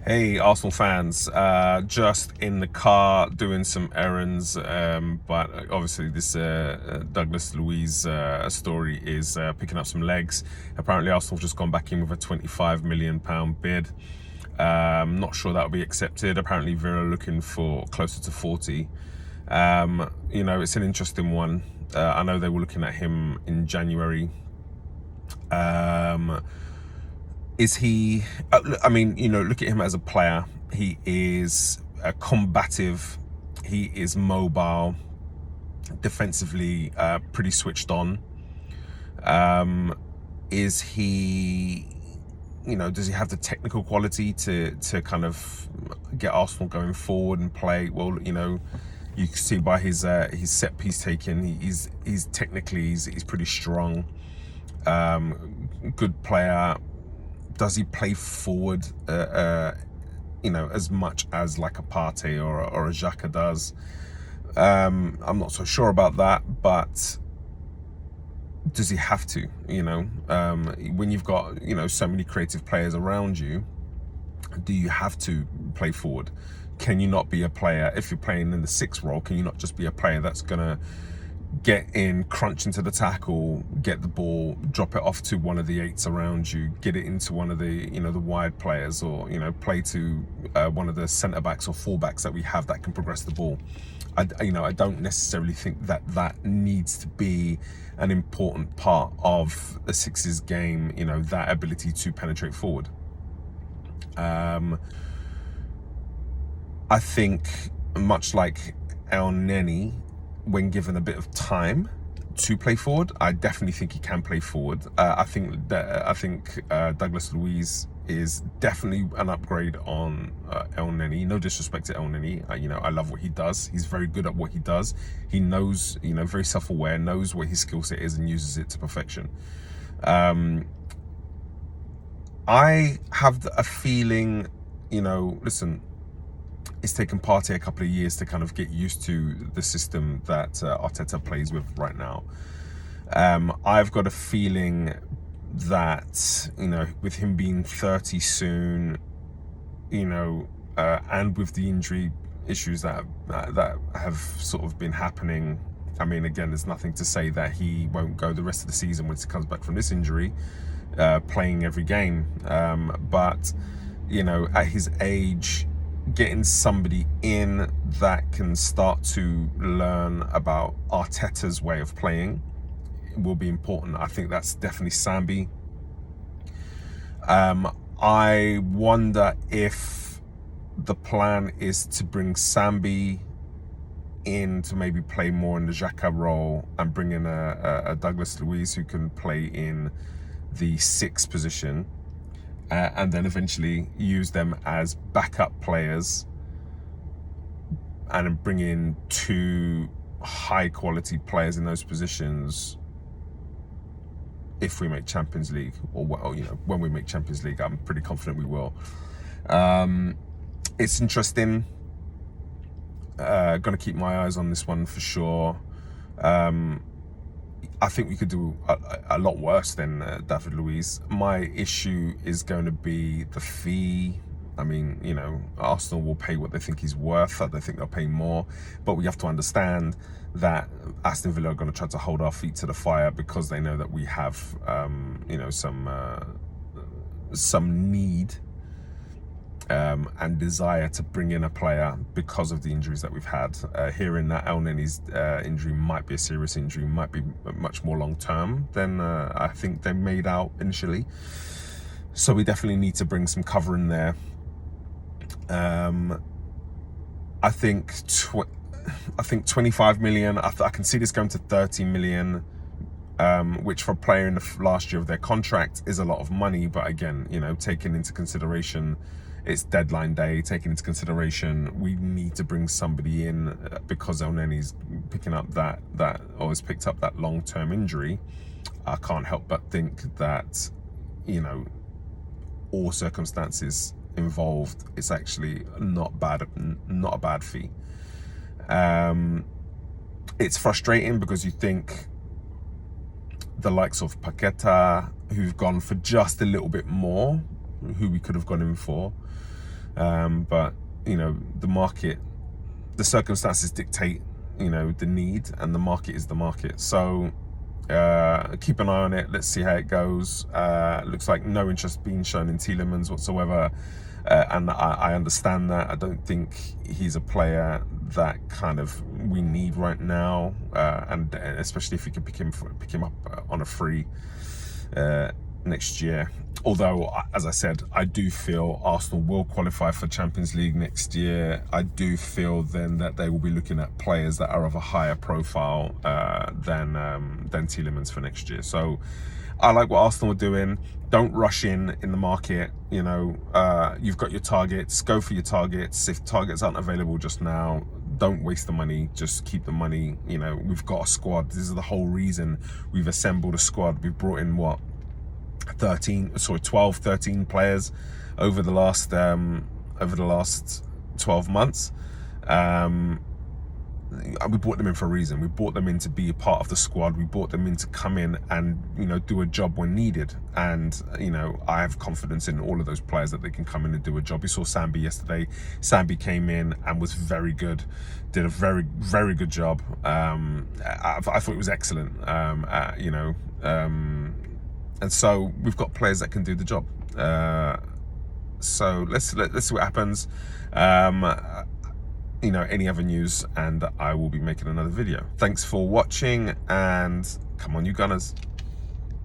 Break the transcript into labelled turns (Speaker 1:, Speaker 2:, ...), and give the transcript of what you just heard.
Speaker 1: Hey Arsenal fans, just in the car doing some errands, but obviously this Douglas Luiz story is picking up some legs. Apparently Arsenal have just gone back in with a £25 million bid. Not sure that'll be accepted. Apparently Villa looking for closer to 40. It's an interesting one. I know they were looking at him in January. Is he, look at him as a player. He is combative. He is mobile, defensively pretty switched on. Is he, does he have the technical quality to kind of get Arsenal going forward and play? Well, you can see by his set piece taking, he's technically he's pretty strong. Good player. Does he play forward, as much as like a Partey or a Xhaka does? I'm not so sure about that, but does he have to? When you've got so many creative players around you, do you have to play forward? Can you not be a player if you're playing in the 6 role? Can you not just be a player that's gonna get in, crunch into the tackle, get the ball, drop it off to one of the 8s around you, get it into one of the the wide players, or play to one of the centre backs or full-backs that we have that can progress the ball? I don't necessarily think that needs to be an important part of the Six's game. That ability to penetrate forward. I think much like Elneny, when given a bit of time to play forward, I definitely think he can play forward. I think Douglas Luiz is definitely an upgrade on Elneny. No disrespect to Elneny, I love what he does. He's very good at what he does. He knows, very self-aware, knows what his skill set is and uses it to perfection. I have a feeling, listen, it's taken Partey a couple of years to kind of get used to the system that Arteta plays with right now. I've got a feeling that, with him being 30 soon, and with the injury issues that have sort of been happening, again, there's nothing to say that he won't go the rest of the season once he comes back from this injury, playing every game. But, at his age, getting somebody in that can start to learn about Arteta's way of playing will be important. I think that's definitely Sambi. I wonder if the plan is to bring Sambi in to maybe play more in the Xhaka role and bring in a Douglas Luiz who can play in the 6 position. And then eventually use them as backup players and bring in 2 high quality players in those positions if we make Champions League, or when we make Champions League. I'm pretty confident we will. It's interesting. Gonna keep my eyes on this one for sure. I think we could do a lot worse than David Luiz. My issue is going to be the fee. Arsenal will pay what they think he's worth. I don't think they'll pay more. But we have to understand that Aston Villa are going to try to hold our feet to the fire because they know that we have, some need and desire to bring in a player because of the injuries that we've had. Hearing that Elneny's injury might be a serious injury, might be much more long-term than I think they made out initially. So we definitely need to bring some cover in there. I think 25 million. I can see this going to 30 million. Which for a player in the last year of their contract is a lot of money. But again, taking into consideration it's deadline day, taking into consideration we need to bring somebody in because Elneny's picking up that or has picked up that long-term injury. I can't help but think that, all circumstances involved, it's actually not a bad fee. It's frustrating because you think the likes of Paqueta, who've gone for just a little bit more, who we could have gone in for, But you know, the market, the circumstances dictate, you know, the need, and the market is the market. So keep an eye on it. Let's see how it goes. Looks like no interest being shown in Tielemans whatsoever, and I understand that. I don't think he's a player that kind of we need right now, and especially if we can pick him up on a free next year. Although, as I said, I do feel Arsenal will qualify for Champions League next year. I do feel then that they will be looking at players that are of a higher profile than Tielemans for next year. So I like what Arsenal are doing. Don't rush in the market. You know, you've got your targets. Go for your targets. If targets aren't available just now, don't waste the money. Just keep the money. You know, we've got a squad. This is the whole reason we've assembled a squad. We've brought in what, 12, 13 players over the last 12 months. We brought them in for a reason. We brought them in to be a part of the squad. We brought them in to come in and, you know, do a job when needed. And, you know, I have confidence in all of those players that they can come in and do a job. We saw Sambi yesterday. Sambi came in and was very good. Did a very, very good job. I thought it was excellent. You know, and so we've got players that can do the job. So let's see what happens. You know, any other news, and I will be making another video. Thanks for watching, and come on, you Gunners.